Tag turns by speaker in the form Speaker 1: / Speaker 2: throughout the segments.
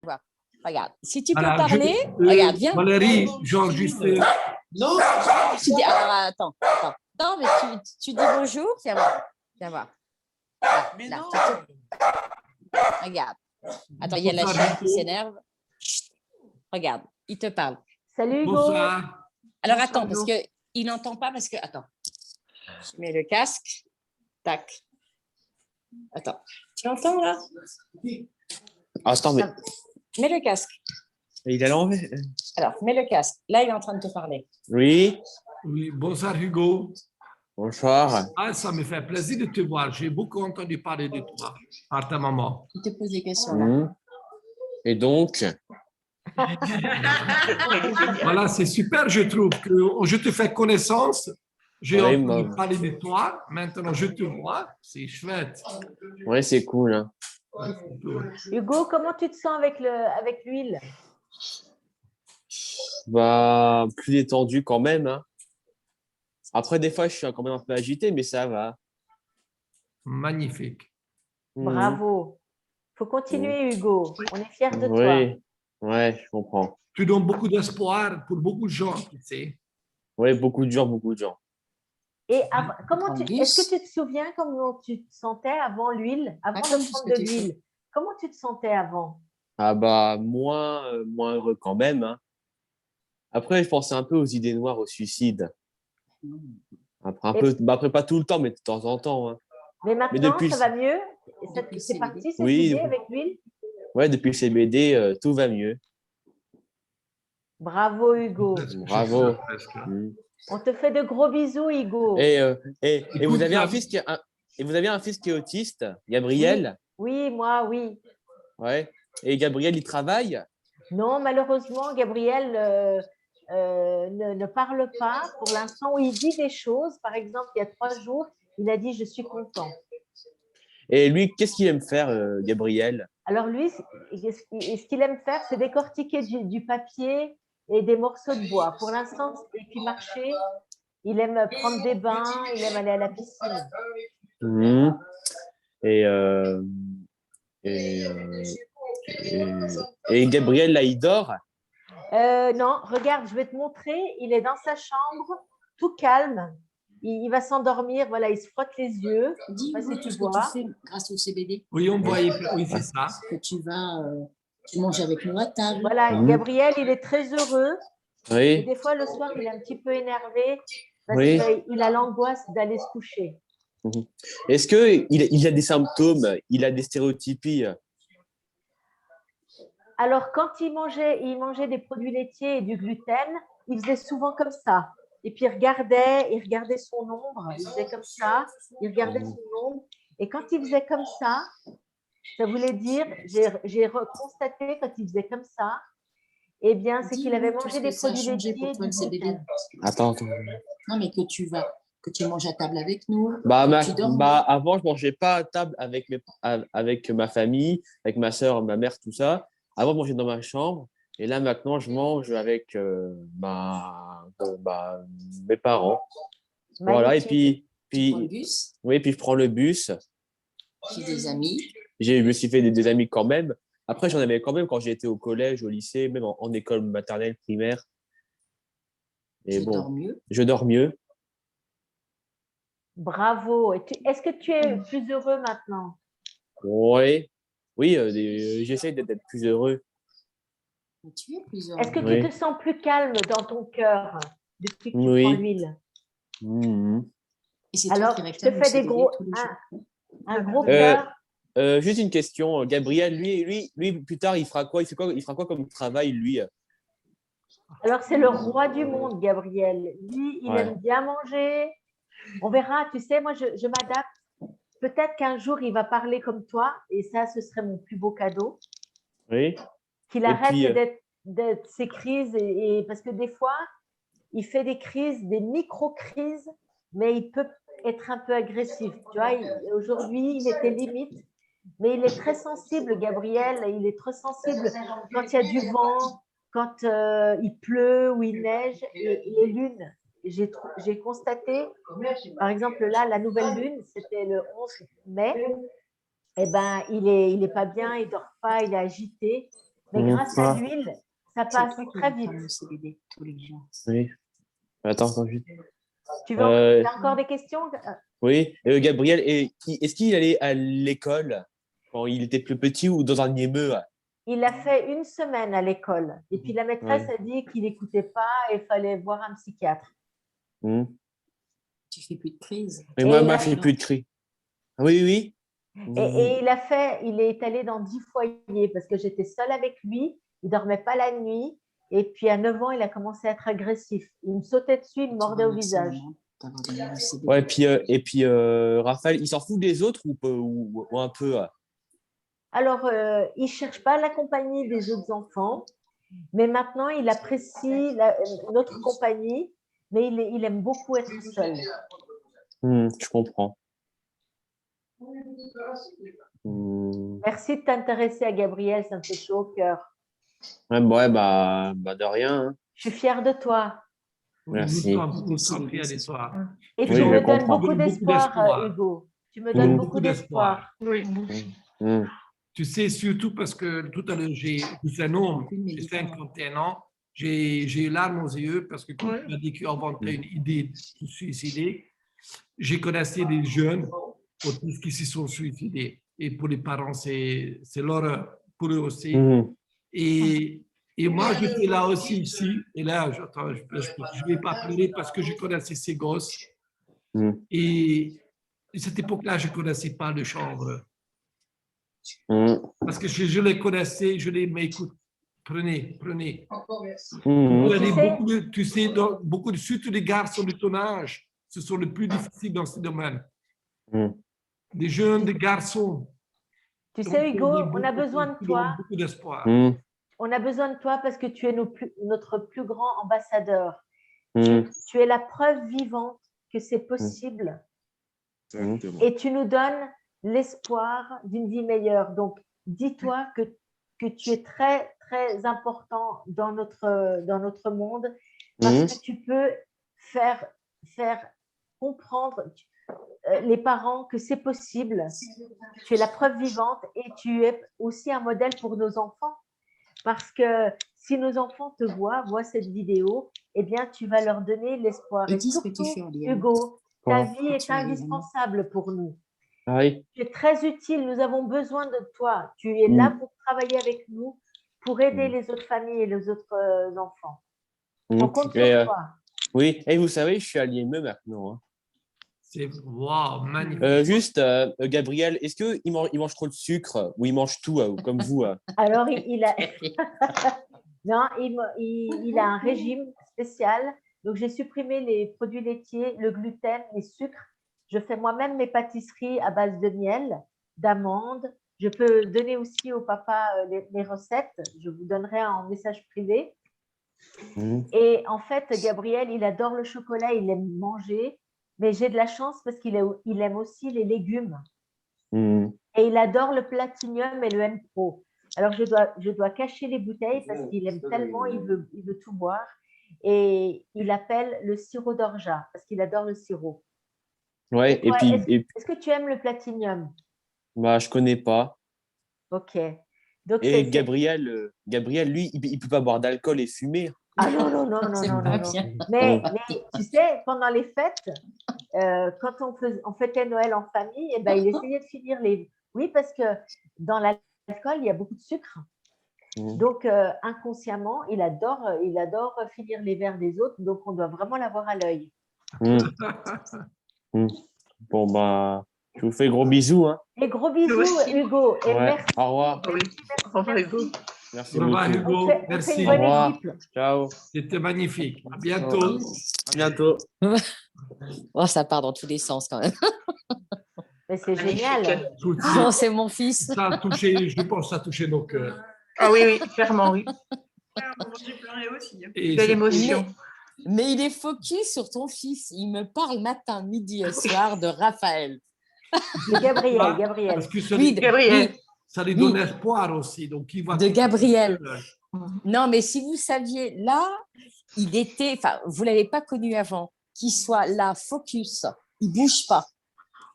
Speaker 1: voir. Regarde, si tu peux
Speaker 2: Voilà,
Speaker 1: parler, regarde, viens.
Speaker 2: Valérie, genre juste.
Speaker 1: Non, tu dis, alors attends. Non, mais tu dis bonjour, viens voir. Viens voir. Là,
Speaker 3: Mais
Speaker 1: là,
Speaker 3: non.
Speaker 1: Regarde. Attends, il y a la chienne qui s'énerve. Regarde, il te parle.
Speaker 4: Salut Hugo.
Speaker 2: Bonsoir.
Speaker 1: Alors
Speaker 4: Bonsoir,
Speaker 1: attends, parce
Speaker 4: Hugo.
Speaker 1: qu'il n'entend pas, parce que. Attends. Je mets le casque. Tac. Attends. Tu entends là?
Speaker 5: Attends, mais
Speaker 1: Mets le casque.
Speaker 5: il a l'envers.
Speaker 1: Alors, mets le casque. Là, il est en train de te parler.
Speaker 5: Oui,
Speaker 2: Oui, bonsoir Hugo.
Speaker 5: bonsoir.
Speaker 2: Ah, ça me fait plaisir de te voir. J'ai beaucoup entendu parler de toi par ta maman.
Speaker 1: Il te pose des questions là.
Speaker 5: Et donc,
Speaker 2: Voilà, c'est super, je trouve, que je te fais connaissance. J'ai
Speaker 5: Oui,
Speaker 2: entendu
Speaker 5: moi-
Speaker 2: parler de toi. Maintenant, je te vois. C'est chouette.
Speaker 5: ouais, c'est cool. Hein.
Speaker 2: Ouais, c'est cool.
Speaker 4: Hugo, comment tu te sens avec l'huile?
Speaker 5: Bah, plus détendu quand même. Hein. Après, des fois, je suis quand même un peu agité, mais ça va.
Speaker 2: Magnifique.
Speaker 4: Bravo. Faut continuer, Hugo. On est fiers de toi.
Speaker 5: Oui, ouais, je comprends.
Speaker 2: Tu donnes beaucoup d'espoir pour beaucoup de gens, tu sais.
Speaker 5: Oui, beaucoup de gens, beaucoup de gens.
Speaker 4: Et
Speaker 1: prends le bus.
Speaker 4: est-ce que tu te souviens comment tu te sentais avant l'huile, avant
Speaker 1: comme
Speaker 4: de
Speaker 1: ce
Speaker 4: prendre
Speaker 1: que
Speaker 4: de
Speaker 1: tu fais.
Speaker 4: l'huile? Comment tu te sentais avant?
Speaker 5: Ah bah, moins heureux quand même. Hein. Après, je pensais un peu aux idées noires, au suicide. Après, après, pas tout le temps, mais de temps en temps. Hein.
Speaker 4: Mais maintenant,
Speaker 5: depuis
Speaker 4: ça
Speaker 5: le-
Speaker 4: va mieux?
Speaker 1: Depuis le
Speaker 4: C'est
Speaker 1: CBD.
Speaker 4: parti cette
Speaker 5: Oui.
Speaker 4: idée avec l'huile?
Speaker 5: Ouais, depuis le CBD, tout va mieux.
Speaker 4: Bravo, Hugo.
Speaker 5: Bravo.
Speaker 2: Presque.
Speaker 4: On te fait de gros bisous, Hugo.
Speaker 5: Et vous
Speaker 2: Écoute,
Speaker 5: avez un
Speaker 2: Gab-
Speaker 5: fils et vous avez un fils qui est autiste, Gabriel.
Speaker 4: Oui, moi, oui.
Speaker 5: Ouais. Et Gabriel, il travaille.
Speaker 4: Non, malheureusement, Gabriel ne parle pas pour l'instant. Il dit des choses. Par exemple, il y a 3 jours, il a dit « je suis content ».
Speaker 5: Et lui, qu'est-ce qu'il aime faire, Gabriel?
Speaker 4: Alors lui, ce qu'il aime faire, c'est décortiquer du papier et des morceaux de bois. Pour l'instant, et puis marcher, il aime prendre des bains, il aime aller à la piscine.
Speaker 5: Mhm. Et, euh, et, euh, et Gabriel, là, il dort.
Speaker 4: Non, regarde, je vais te montrer. Il est dans sa chambre, tout calme. Il va s'endormir. Voilà, il se frotte les yeux.
Speaker 1: Dis
Speaker 4: Parce que
Speaker 1: tout
Speaker 4: tu
Speaker 1: ce que
Speaker 4: vois.
Speaker 1: tu fais grâce au CBD.
Speaker 2: Oui, on voyait. Oui, c'est ça.
Speaker 1: Que tu vas, tu manges avec nous à table.
Speaker 4: Voilà, Gabriel, il est très heureux. Et
Speaker 5: Oui.
Speaker 4: des fois, le soir, il est un petit peu énervé parce
Speaker 5: Oui.
Speaker 4: qu'il a l'angoisse d'aller se coucher.
Speaker 5: Mhm. Est-ce qu'il a des symptômes? Il a des stéréotypies?
Speaker 4: Alors, quand il mangeait des produits laitiers et du gluten, il faisait souvent comme ça. Et puis, il regardait son ombre. Il faisait comme ça. Il regardait son ombre. Et quand il faisait comme ça voulait dire, j'ai constaté quand il faisait comme ça, eh bien, c'est qu'il avait mangé des produits laitiers et du gluten.
Speaker 5: Attends.
Speaker 1: Non, mais que tu manges à table avec nous.
Speaker 5: Avant, je mangeais pas à table avec ma famille, avec ma soeur, ma mère, tout ça. Avant, je mangeais dans ma chambre. Et là, maintenant, je mange avec mes parents. Voilà. Et puis,
Speaker 1: Tu prends le bus,
Speaker 5: oui, puis je prends le bus.
Speaker 1: j'ai des amis.
Speaker 5: Je me suis fait des amis quand même. Après, j'en avais quand même quand j'étais au collège, au lycée, même en école maternelle, primaire. Et
Speaker 1: Dors mieux.
Speaker 5: je dors mieux.
Speaker 4: Bravo. Est-ce que tu es plus heureux maintenant?
Speaker 5: Oui, j'essaie d'être plus heureux.
Speaker 1: Mais tu es plus heureux.
Speaker 4: Est-ce que tu te sens plus calme dans ton cœur depuis que tu
Speaker 5: Oui.
Speaker 4: prends l'huile?
Speaker 5: Mhm.
Speaker 1: Et c'est
Speaker 4: Alors,
Speaker 1: toi qui
Speaker 4: je te
Speaker 1: réclames
Speaker 4: fais
Speaker 1: le CBD tous les jours.
Speaker 4: un gros cœur.
Speaker 5: Juste une question, Gabriel, lui, plus tard, il fera quoi? Il fera quoi comme travail, lui?
Speaker 4: Alors, c'est le roi du monde, Gabriel. Lui, il aime bien manger. On verra, tu sais, moi, je m'adapte. Peut-être qu'un jour, il va parler comme toi, et ça, ce serait mon plus beau cadeau.
Speaker 5: Oui.
Speaker 4: Qu'il arrête d'être ces crises, parce que des fois, il fait des crises, des micro-crises, mais il peut être un peu agressif. Tu vois, aujourd'hui, il était limite, mais il est très sensible, Gabriel. Il est très sensible quand il y a du vent, quand il pleut ou il neige, et les lunes. J'ai constaté, par exemple, là, la nouvelle lune, c'était le 11 mai. Eh ben, il est pas bien, il dort pas, il est agité. Mais grâce à
Speaker 5: Ah,
Speaker 4: l'huile, ça
Speaker 1: C'est
Speaker 4: passe
Speaker 1: toi qui
Speaker 4: très
Speaker 1: vas
Speaker 4: vite.
Speaker 1: faire le CBD tous les jours.
Speaker 5: oui. Attends, vite.
Speaker 4: Tu veux t'as encore des questions?
Speaker 5: Oui, Gabriel, est-ce qu'il allait à l'école quand il était plus petit ou dans un IME?
Speaker 4: Il a fait une semaine à l'école. Et puis la maîtresse
Speaker 5: Ouais.
Speaker 4: a dit qu'il n'écoutait pas et il fallait voir un psychiatre.
Speaker 5: Hmm.
Speaker 1: Tu fais plus de crise.
Speaker 5: Mais
Speaker 4: Et
Speaker 5: moi,
Speaker 4: il a-
Speaker 5: je fais plus de cris. Oui, oui.
Speaker 4: Et il est allé dans 10 foyers parce que j'étais seule avec lui. Il dormait pas la nuit. Et puis à 9 ans, il a commencé à être agressif. Il me sautait dessus, il me mordait au visage.
Speaker 5: Ouais, et puis Raphaël, il s'en fout des autres ou un peu?
Speaker 4: Alors, il ne cherche pas la compagnie des autres enfants, mais maintenant, il apprécie notre compagnie, mais il aime beaucoup être seul.
Speaker 5: Je comprends. Hmm.
Speaker 4: Merci de t'intéresser à Gabriel, ça me fait chaud au cœur.
Speaker 5: Ouais, bah de rien, hein.
Speaker 4: Je suis fière de toi.
Speaker 5: Merci.
Speaker 2: Nous sommes fiers de toi.
Speaker 4: Et
Speaker 5: Oui,
Speaker 4: tu
Speaker 5: je
Speaker 4: me donnes
Speaker 5: comprends.
Speaker 4: beaucoup d'espoir, Hugo. Tu me donnes beaucoup d'espoir.
Speaker 1: Oui.
Speaker 5: Hmm.
Speaker 2: Tu sais, surtout parce que tout à l'heure, j'ai un homme, j'ai 51 ans, j'ai eu larmes aux yeux parce que quand tu m'as dit qu'il inventait une idée de se suicider, j'ai connaissé des jeunes autistes qui se sont suicidés. Et pour les parents, c'est l'horreur. Pour eux aussi.
Speaker 5: Hmm.
Speaker 2: Et moi, j'étais là aussi ici. Et là, attends, je ne vais pas pleurer parce que je connaissais ces gosses.
Speaker 5: Hmm.
Speaker 2: Et à cette époque-là, je ne connaissais pas le chanvre.
Speaker 5: Hmm.
Speaker 2: Parce que je les connaissais, je les mais écoute, prenez.
Speaker 5: Hmm.
Speaker 2: Il y a beaucoup de, tu sais, beaucoup de, surtout les garçons de ton âge, ce sont les plus difficiles dans ce domaine.
Speaker 5: Hmm.
Speaker 2: Des jeunes, des garçons.
Speaker 4: Tu sais, Hugo, on a besoin de toi.
Speaker 2: Beaucoup d'espoir.
Speaker 5: Hmm.
Speaker 4: On a besoin de toi parce que tu es notre plus grand ambassadeur.
Speaker 5: Hmm.
Speaker 4: Tu es la preuve vivante que c'est possible. Et tu nous donnes l'espoir d'une vie meilleure. Donc, dis-toi que tu es très, très important dans notre monde parce que tu peux faire comprendre les parents que c'est possible. Tu es la preuve vivante et tu es aussi un modèle pour nos enfants. Parce que si nos enfants te voient cette vidéo, eh bien, tu vas leur donner l'espoir. Et surtout, Hugo, ta vie est indispensable pour nous.
Speaker 5: Ah oui.
Speaker 4: Tu es très utile. Nous avons besoin de toi. Tu es là pour travailler avec nous, pour aider les autres familles et les autres enfants. On compte sur toi.
Speaker 5: Oui, et vous savez, je suis à l'IME maintenant, hein.
Speaker 2: C'est wow, magnifique.
Speaker 5: Juste, Gabriel, est-ce qu'il mange trop de sucre ou il mange tout comme vous?
Speaker 4: Alors, il a... non, il a un régime spécial. Donc, j'ai supprimé les produits laitiers, le gluten, les sucres. Je fais moi-même mes pâtisseries à base de miel, d'amandes. Je peux donner aussi au papa les recettes. Je vous donnerai en message privé. Et en fait, Gabriel, il adore le chocolat, il aime manger. Mais j'ai de la chance parce qu'il aime aussi les légumes. Et il adore le Platinium et le M-Pro. Alors, je dois cacher les bouteilles parce qu'il aime tellement, il veut tout boire. Et il appelle le sirop d'orgeat parce qu'il adore le sirop.
Speaker 5: Ouais,
Speaker 4: et puis... Est-ce que tu aimes le Platinium?
Speaker 5: Bah, je connais pas.
Speaker 4: Ok. Donc,
Speaker 5: et Gabriel, lui, il peut pas boire d'alcool et fumer.
Speaker 4: Ah non. Mais tu sais, pendant les fêtes, quand on fêtait Noël en famille, eh ben, il essayait de finir les... Oui, parce que dans l'alcool, il y a beaucoup de sucre. Donc, inconsciemment, il adore finir les verres des autres. Donc, on doit vraiment l'avoir à l'œil.
Speaker 5: Bon, bah, je vous fais gros bisous, hein.
Speaker 4: Et gros bisous, Hugo. Et merci.
Speaker 5: Au revoir.
Speaker 1: Au revoir, Hugo.
Speaker 5: Merci
Speaker 2: Au revoir,
Speaker 5: beaucoup.
Speaker 2: Hugo. Merci.
Speaker 4: Au revoir.
Speaker 5: Ciao.
Speaker 2: C'était magnifique. À bientôt.
Speaker 5: À bientôt.
Speaker 3: Oh, ça part dans tous les sens quand même.
Speaker 4: Mais c'est génial.
Speaker 3: Oh, c'est mon fils.
Speaker 2: Ça a touché, je pense, ça a touché nos cœurs.
Speaker 1: Ah oui, clairement, oui. J'ai pleuré aussi. De l'émotion.
Speaker 3: Mais il est focus sur ton fils. Il me parle matin, midi et soir de Raphaël.
Speaker 4: De Gabriel.
Speaker 2: Parce que
Speaker 1: Gabriel.
Speaker 2: Ça lui donne espoir aussi. Donc, il va
Speaker 3: de Gabriel. Non, mais si vous saviez, là, il était, enfin, vous ne l'avez pas connu avant, qu'il soit là, focus, il ne bouge pas.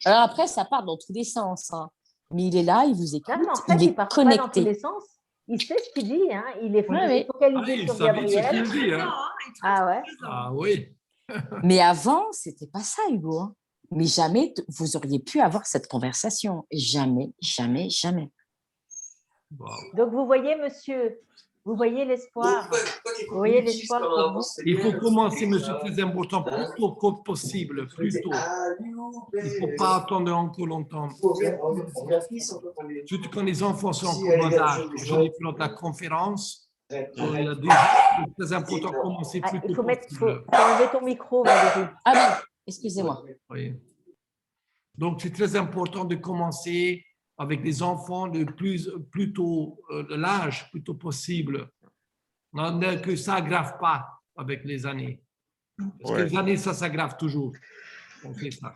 Speaker 3: Alors après, ça part dans tous les sens, hein. Mais il est là, il vous écoute,
Speaker 4: Non, en fait,
Speaker 3: il est
Speaker 4: part
Speaker 3: connecté.
Speaker 4: pas dans tous les sens. Il sait ce qu'il dit, hein. Il est
Speaker 3: Oui.
Speaker 4: focalisé
Speaker 2: il
Speaker 4: sur
Speaker 2: savait ce
Speaker 4: Gabriel.
Speaker 2: qu'il dit. Hein.
Speaker 4: Ah ouais.
Speaker 2: Ah oui.
Speaker 3: Mais avant, c'était pas ça, Hugo. Hein. Mais jamais vous auriez pu avoir cette conversation. Jamais, jamais, jamais.
Speaker 2: Wow.
Speaker 4: Donc vous voyez, monsieur, vous voyez l'espoir. Vous voyez l'espoir pour vous.
Speaker 2: Il faut commencer, monsieur, très important, plus tôt que possible, plus tôt. Il ne faut pas attendre encore longtemps. Surtout quand les enfants sont en bas d'âge. Je l'ai fait lors de la conférence. C'est très important de commencer plus
Speaker 4: Il
Speaker 2: tôt
Speaker 4: faut
Speaker 2: possible.
Speaker 4: enlever ton micro, Valérie.
Speaker 3: Ah oui, excusez-moi.
Speaker 2: Oui. Donc, c'est très important de commencer avec des enfants plus tôt de l'âge, plus tôt possible. Que ça n'aggrave pas avec les années. Parce que les années, ça s'aggrave toujours. Donc, c'est ça.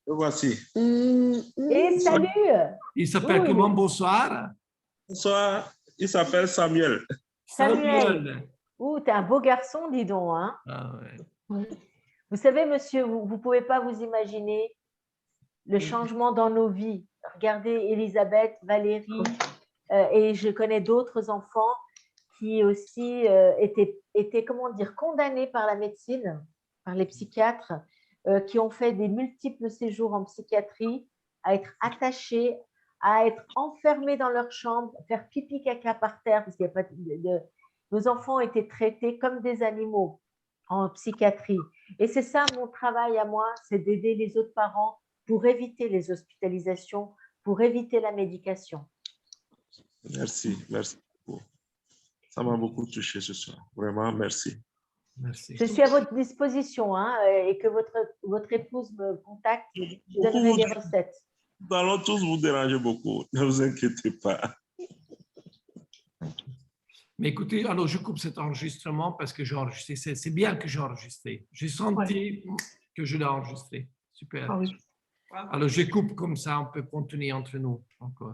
Speaker 6: Le voici.
Speaker 4: Et salut.
Speaker 2: Il s'appelle comment? Bonsoir.
Speaker 6: Bonsoir. Il s'appelle Samuel.
Speaker 4: Samuel. Ouh, t'es un beau garçon, dis donc. Hein.
Speaker 2: Ah, ouais.
Speaker 4: Vous savez, monsieur, vous ne pouvez pas vous imaginer le changement dans nos vies. Regardez Elisabeth, Valérie, et je connais d'autres enfants qui aussi étaient, comment dire, condamnés par la médecine, par les psychiatres, qui ont fait des multiples séjours en psychiatrie, à être attachés, à être enfermés dans leur chambre, faire pipi caca par terre, parce qu'il n'y a pas nos enfants étaient traités comme des animaux en psychiatrie. Et c'est ça mon travail à moi, c'est d'aider les autres parents pour éviter les hospitalisations, pour éviter la médication.
Speaker 6: Merci, merci beaucoup. Ça m'a beaucoup touché ce soir. Vraiment, merci.
Speaker 2: Merci.
Speaker 4: Je suis à votre disposition, hein, et que votre épouse me contacte, je donnerai des recettes.
Speaker 6: Nous allons tous vous déranger beaucoup, ne vous inquiétez pas.
Speaker 2: Mais écoutez, alors je coupe cet enregistrement parce que j'ai enregistré. C'est bien que j'ai enregistré. J'ai senti que je l'ai enregistré. Super.
Speaker 1: Ah oui.
Speaker 2: Alors je coupe comme ça, on peut continuer entre nous encore.